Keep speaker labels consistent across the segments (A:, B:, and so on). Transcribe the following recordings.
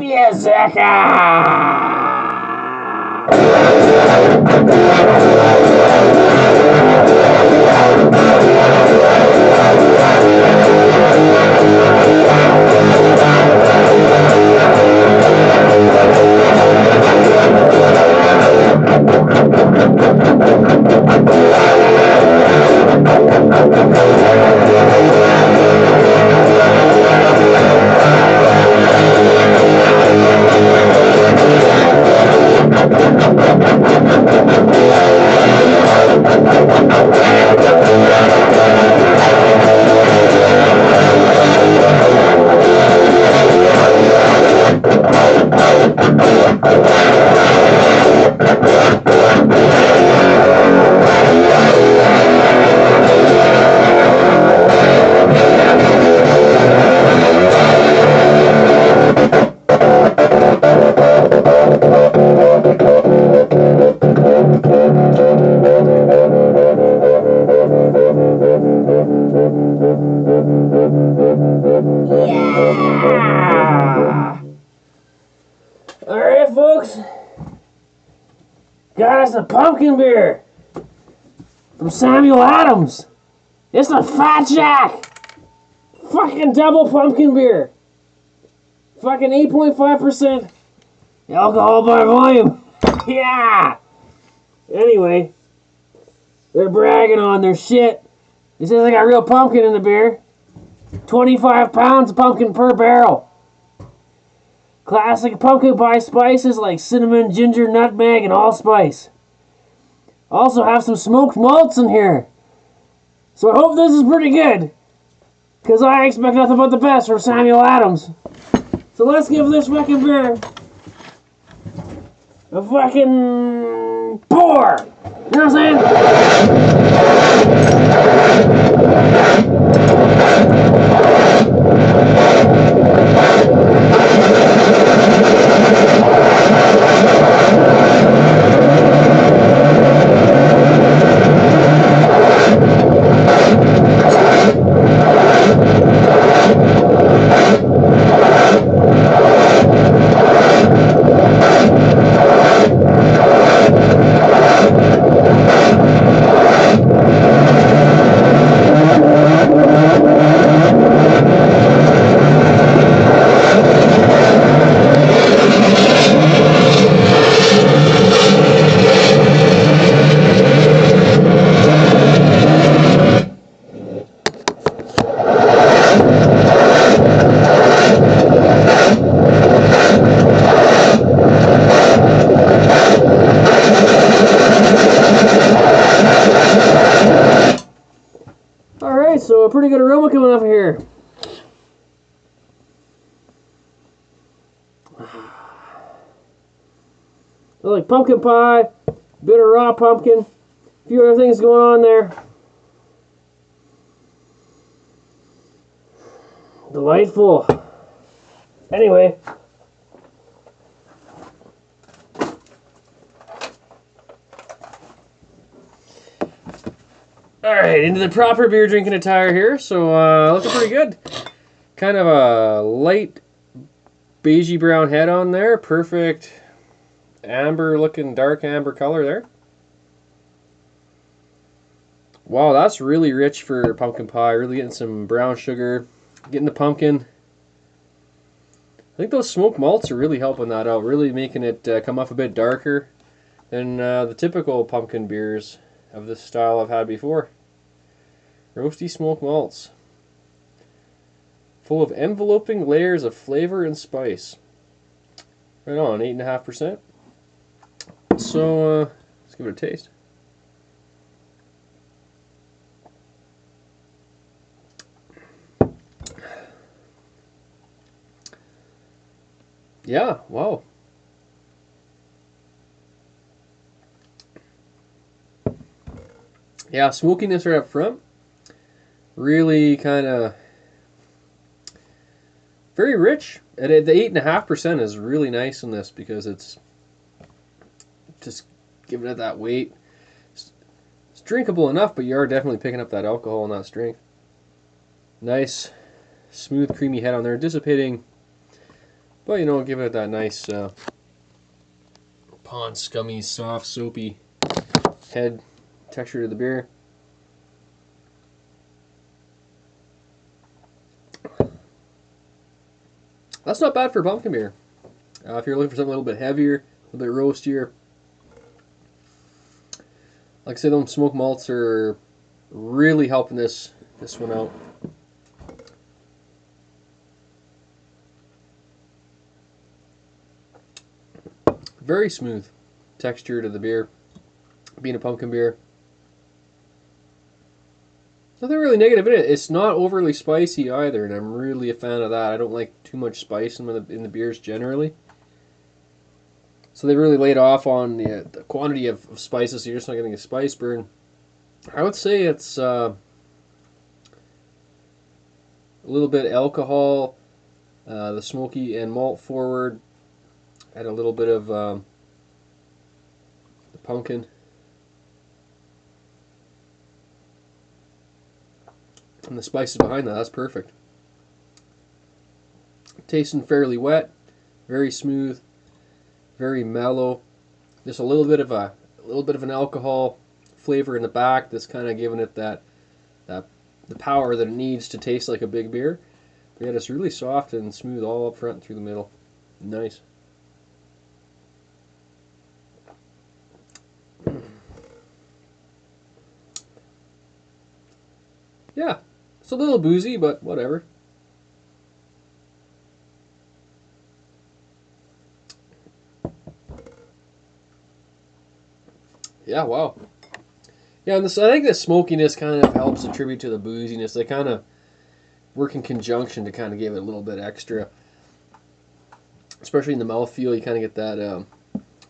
A: Beerzerker! Yeah! Alright, folks. Got us a pumpkin beer from Samuel Adams. It's a Fat Jack. Fucking double pumpkin beer. Fucking 8.5% alcohol by volume. Yeah! Anyway, they're bragging on their shit. They say they got real pumpkin in the beer. 25 pounds of pumpkin per barrel. Classic pumpkin pie spices like cinnamon, ginger, nutmeg, and allspice. Also have some smoked malts in here. So I hope this is pretty good, because I expect nothing but the best from Samuel Adams. So let's give this fucking beer a fucking pour. You know what I'm saying? So a pretty good aroma coming off of here. I like pumpkin pie, bit of raw pumpkin, a few other things going on there. Delightful. Anyway. Alright, into the proper beer drinking attire here. So, looking pretty good. Kind of a light beigey brown head on there. Perfect amber looking, dark amber color there. Wow, that's really rich for pumpkin pie. Really getting some brown sugar. Getting the pumpkin. I think those smoked malts are really helping that out. Really making it come off a bit darker than the typical pumpkin beers of this style I've had before. Roasty smoked malts. Full of enveloping layers of flavor and spice. Right on, 8.5%. So, let's give it a taste. Yeah, wow. Yeah, smokiness right up front. Really kind of very rich. And the 8.5% is really nice in this because it's just giving it that weight. It's drinkable enough, but you are definitely picking up that alcohol and that strength. Nice, smooth, creamy head on there, dissipating But you know, give it that nice pond scummy, soft, soapy head texture to the beer. That's not bad for pumpkin beer. If you're looking for something a little bit heavier, a little bit roastier, like I say, those smoked malts are really helping this one out. Very smooth texture to the beer, being a pumpkin beer. Nothing really negative in it. It's not overly spicy either, and I'm really a fan of that. I don't like too much spice in the beers generally. So they really laid off on the quantity of spices, so you're just not getting a spice burn. I would say it's a little bit alcohol, the smoky and malt forward, and a little bit of the pumpkin. And the spices behind that, that's perfect. Tasting fairly wet, very smooth, very mellow. Just a little bit of an alcohol flavor in the back that's kind of giving it the power that it needs to taste like a big beer. But yeah, it's really soft and smooth all up front and through the middle. Nice. Yeah, it's a little boozy, but whatever. Yeah, wow. Yeah, and I think the smokiness kind of helps attribute to the booziness. They kind of work in conjunction to kind of give it a little bit extra. Especially in the mouthfeel, you kind of get that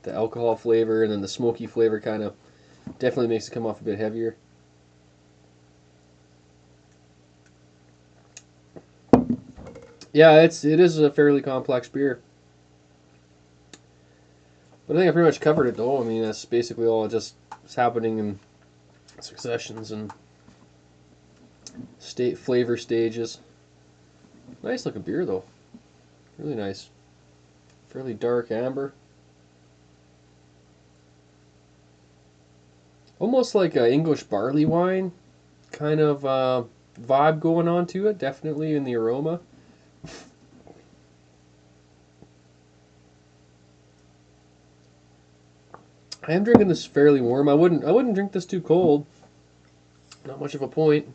A: the alcohol flavor, and then the smoky flavor kind of definitely makes it come off a bit heavier. Yeah, it is a fairly complex beer. But I think I pretty much covered it though. I mean, that's basically all just is happening in successions and flavor stages. Nice looking beer though. Really nice. Fairly dark amber. Almost like an English barley wine kind of vibe going on to it. Definitely in the aroma. I am drinking this fairly warm. I wouldn't drink this too cold. Not much of a point.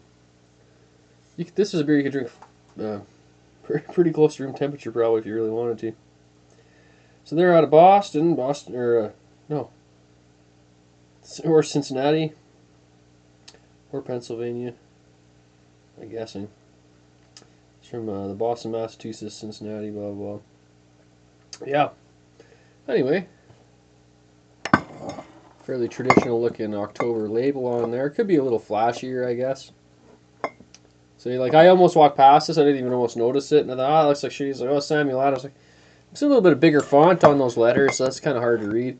A: This is a beer you could drink pretty close to room temperature probably if you really wanted to. So they're out of Boston, no, or Cincinnati, or Pennsylvania. I'm guessing. It's from the Boston, Massachusetts, Cincinnati, blah blah. Yeah. Anyway. Fairly traditional looking October label on there. Could be a little flashier, I guess. So like I almost walked past this, I didn't even almost notice it, and I thought, oh, it looks like she's like, oh, Samuel Adams. Like, it's a little bit of bigger font on those letters, so that's kind of hard to read.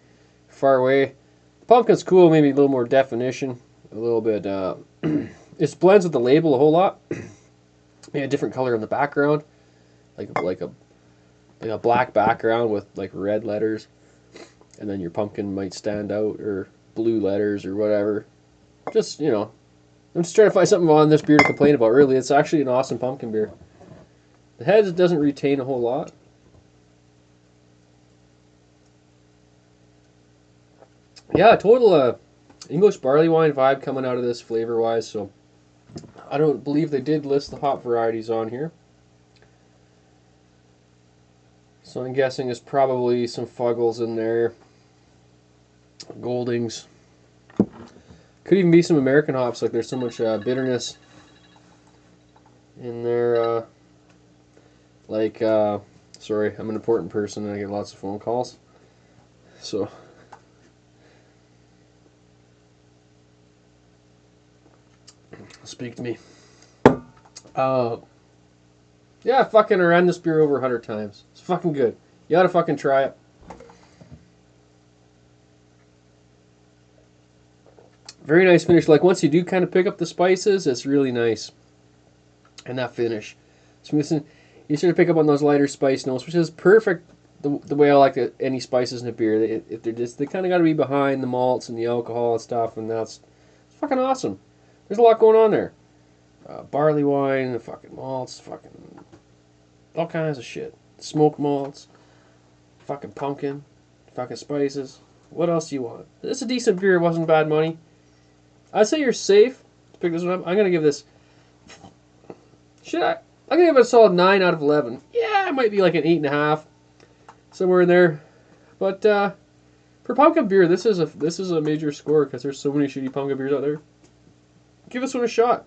A: Far away. The pumpkin's cool, maybe a little more definition, a little bit. It blends with the label a whole lot. Maybe a different color in the background, like a black background with like red letters. And then your pumpkin might stand out, or blue letters, or whatever. Just, you know, I'm just trying to find something on this beer to complain about, really. It's actually an awesome pumpkin beer. The head doesn't retain a whole lot. Yeah, total English barley wine vibe coming out of this flavor-wise, so I don't believe they did list the hop varieties on here. So I'm guessing there's probably some Fuggles in there. Goldings. Could even be some American hops, like there's so much bitterness in there. Sorry, I'm an important person and I get lots of phone calls. So, speak to me. Yeah, I fucking ran this beer over 100 times. It's fucking good. You ought to fucking try it. Very nice finish. Like once you do kind of pick up the spices, it's really nice. And that finish. Smooth. You sort of pick up on those lighter spice notes, which is perfect. The way I like any spices in a beer, if they kind of got to be behind the malts and the alcohol and stuff, and that's fucking awesome. There's a lot going on there. Barley wine, the fucking malts, fucking all kinds of shit. Smoked malts, fucking pumpkin, fucking spices. What else do you want? This is a decent beer. It wasn't bad money. I'd say you're safe to pick this one up. I'm gonna give this. I'm gonna give it a solid 9 out of 11. Yeah, it might be like an 8.5, somewhere in there. But for pumpkin beer, this is a major score because there's so many shitty pumpkin beers out there. Give this one a shot.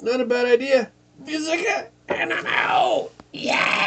A: Not a bad idea. Beerzerker, and I'm out. Yeah.